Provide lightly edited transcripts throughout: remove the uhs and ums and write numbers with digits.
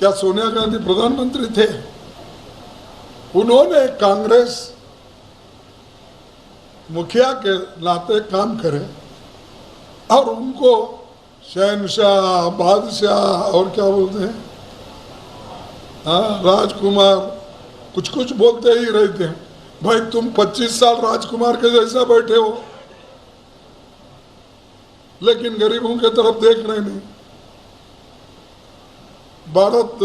क्या सोनिया गांधी प्रधानमंत्री थे? उन्होंने कांग्रेस मुखिया के नाते काम करे और उनको शहनशाह, बादशाह और क्या बोलते हैं, हाँ, राजकुमार, कुछ कुछ बोलते ही रहते हैं। भाई तुम 25 साल राजकुमार के जैसा बैठे हो, लेकिन गरीबों के तरफ देख रहे नहीं। भारत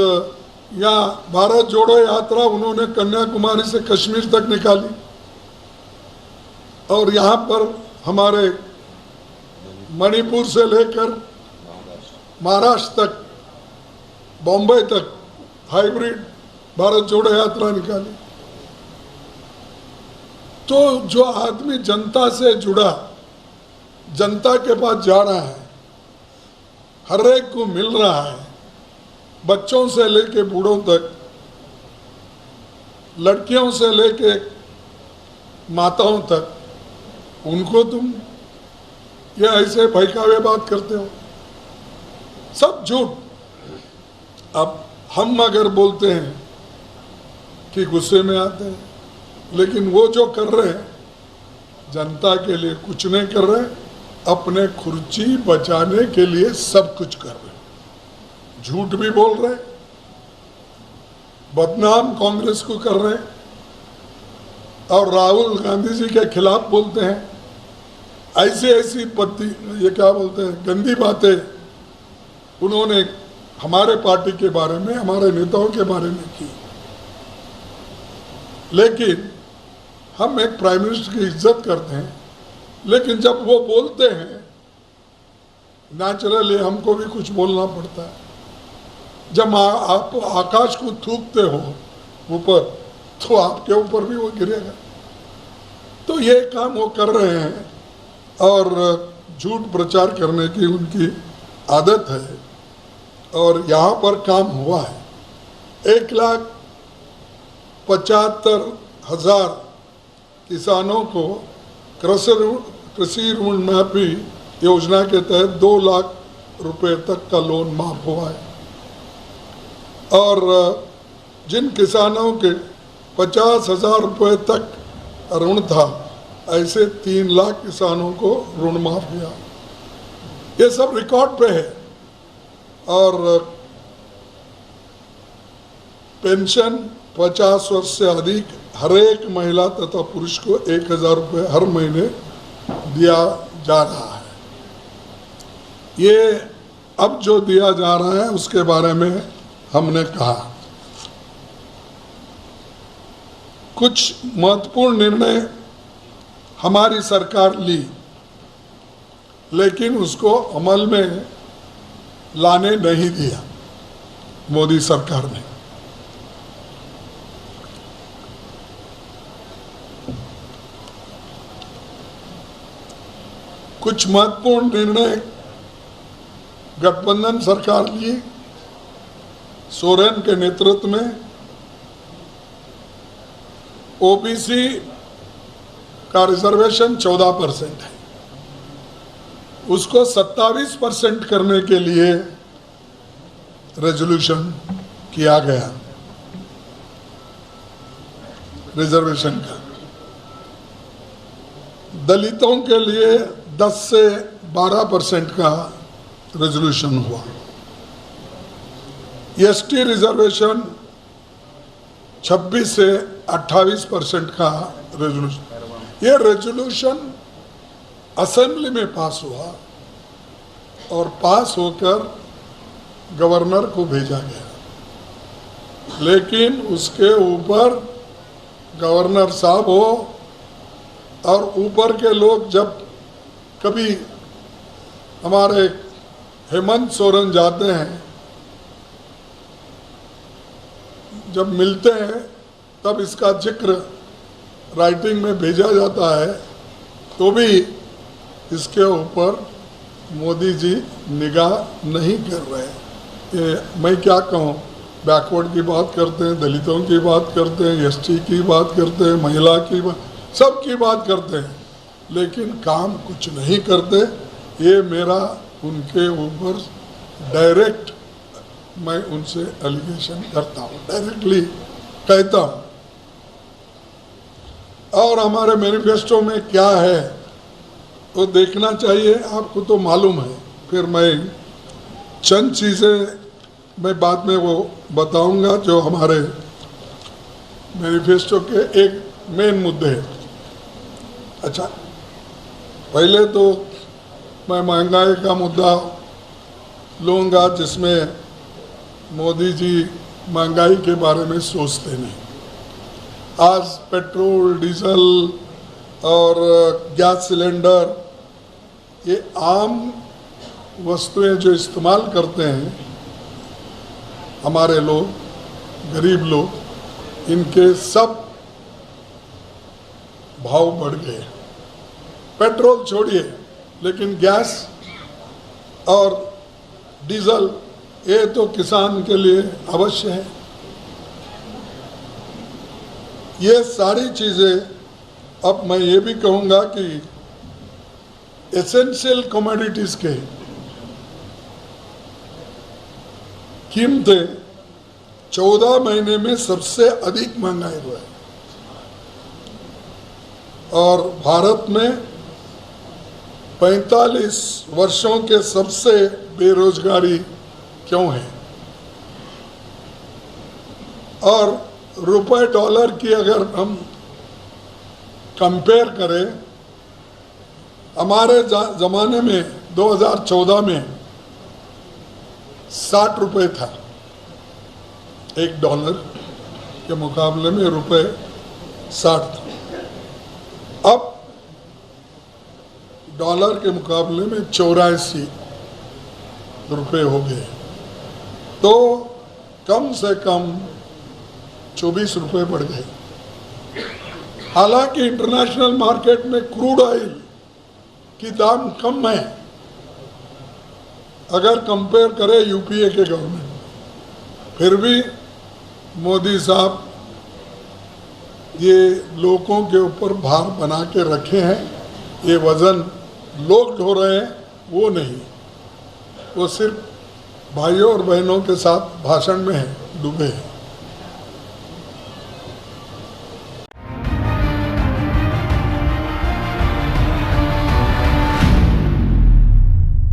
जोड़ो यात्रा उन्होंने कन्याकुमारी से कश्मीर तक निकाली और यहाँ पर हमारे मणिपुर से लेकर महाराष्ट्र तक, बॉम्बे तक हाइब्रिड भारत जोड़ो यात्रा निकाली। तो जो आदमी जनता से जुड़ा, जनता के पास जा रहा है, हर एक को मिल रहा है, बच्चों से लेके बूढ़ों तक, लड़कियों से लेके माताओं तक, उनको तुम ये ऐसे बहकावे बात करते हो, सब झूठ। अब हम अगर बोलते हैं कि गुस्से में आते हैं, लेकिन वो जो कर रहे हैं जनता के लिए कुछ नहीं कर रहे, अपने खुर्ची बचाने के लिए सब कुछ कर रहे, झूठ भी बोल रहे, बदनाम कांग्रेस को कर रहे और राहुल गांधी जी के खिलाफ बोलते हैं। ऐसी ऐसी ये क्या बोलते हैं, गंदी बातें उन्होंने हमारे पार्टी के बारे में, हमारे नेताओं के बारे में की। लेकिन हम एक प्राइम मिनिस्टर की इज्जत करते हैं, लेकिन जब वो बोलते हैं नेचुरली हमको भी कुछ बोलना पड़ता है। जब आप आकाश को थूकते हो ऊपर, तो आपके ऊपर भी वो गिरेगा। तो ये काम वो कर रहे हैं और झूठ प्रचार करने की उनकी आदत है और यहाँ पर काम हुआ है। 1,75,000 किसानों को कृषि ऋण माफी योजना के तहत 2 लाख रुपए तक का लोन माफ हुआ है और जिन किसानों के 50,000 रुपए तक ऋण था, ऐसे 3 लाख किसानों को ऋण माफ किया। ये सब रिकॉर्ड पे है। और पेंशन 50 वर्ष से अधिक हर एक महिला तथा पुरुष को 1,000 रुपये हर महीने दिया जा रहा है। ये अब जो दिया जा रहा है उसके बारे में हमने कहा। कुछ महत्वपूर्ण निर्णय हमारी सरकार ली, लेकिन उसको अमल में लाने नहीं दिया मोदी सरकार ने। कुछ महत्वपूर्ण निर्णय गठबंधन सरकार ली, सोरेन के नेतृत्व में। ओबीसी का रिजर्वेशन 14% है, उसको 27% करने के लिए रेजोल्यूशन किया गया रिजर्वेशन का। दलितों के लिए 10 से 12% का रेजोल्यूशन हुआ। एसटी रिजर्वेशन 26 से 28% का रेजोल्यूशन। ये रेजोल्यूशन असेंबली में पास हुआ और पास होकर गवर्नर को भेजा गया, लेकिन उसके ऊपर गवर्नर साहब हो और ऊपर के लोग, जब कभी हमारे हेमंत सोरेन जाते हैं, जब मिलते हैं तब इसका जिक्र राइटिंग में भेजा जाता है, तो भी इसके ऊपर मोदी जी निगाह नहीं कर रहे। ये मैं क्या कहूँ, बैकवर्ड की बात करते हैं, दलितों की बात करते हैं, एसटी की बात करते हैं, महिला की बात, सब की बात करते हैं, लेकिन काम कुछ नहीं करते। ये मेरा उनके ऊपर डायरेक्ट मैं उनसे एलिगेशन करता हूँ, डायरेक्टली कहता हूँ। और हमारे मैनिफेस्टो में क्या है वो देखना चाहिए, आपको तो मालूम है। फिर मैं चंद चीज़ें मैं बाद में वो बताऊंगा जो हमारे मैनिफेस्टो के एक मेन मुद्दे हैं। अच्छा, पहले तो मैं महंगाई का मुद्दा लूँगा, जिसमें मोदी जी महंगाई के बारे में सोचते नहीं। आज पेट्रोल, डीजल और गैस सिलेंडर, ये आम वस्तुएं जो इस्तेमाल करते हैं हमारे लोग, गरीब लोग, इनके सब भाव बढ़ गए। पेट्रोल छोड़िए, लेकिन गैस और डीजल ये तो किसान के लिए अवश्य है। ये सारी चीज़ें, अब मैं ये भी कहूँगा कि एसेंशियल कमोडिटीज़ के कीमतें 14 महीने में सबसे अधिक महंगाई हुआ है। और भारत में 45 वर्षों के सबसे बेरोजगारी क्यों है? और रुपए डॉलर की अगर हम कंपेयर करें, हमारे ज़माने में 2014 में 60 रुपये था, एक डॉलर के मुकाबले में रुपए 60 था। अब डॉलर के मुकाबले में 84 रुपये हो गए, तो कम से कम 24 रुपये बढ़ गए। हालांकि इंटरनेशनल मार्केट में क्रूड ऑयल की दाम कम है अगर कंपेयर करें यूपीए के गवर्नमेंट, फिर भी मोदी साहब ये लोगों के ऊपर भार बना के रखे हैं। ये वज़न लोग ढो रहे हैं, वो नहीं, वो सिर्फ भाइयों और बहनों के साथ भाषण में है, डूबे हैं।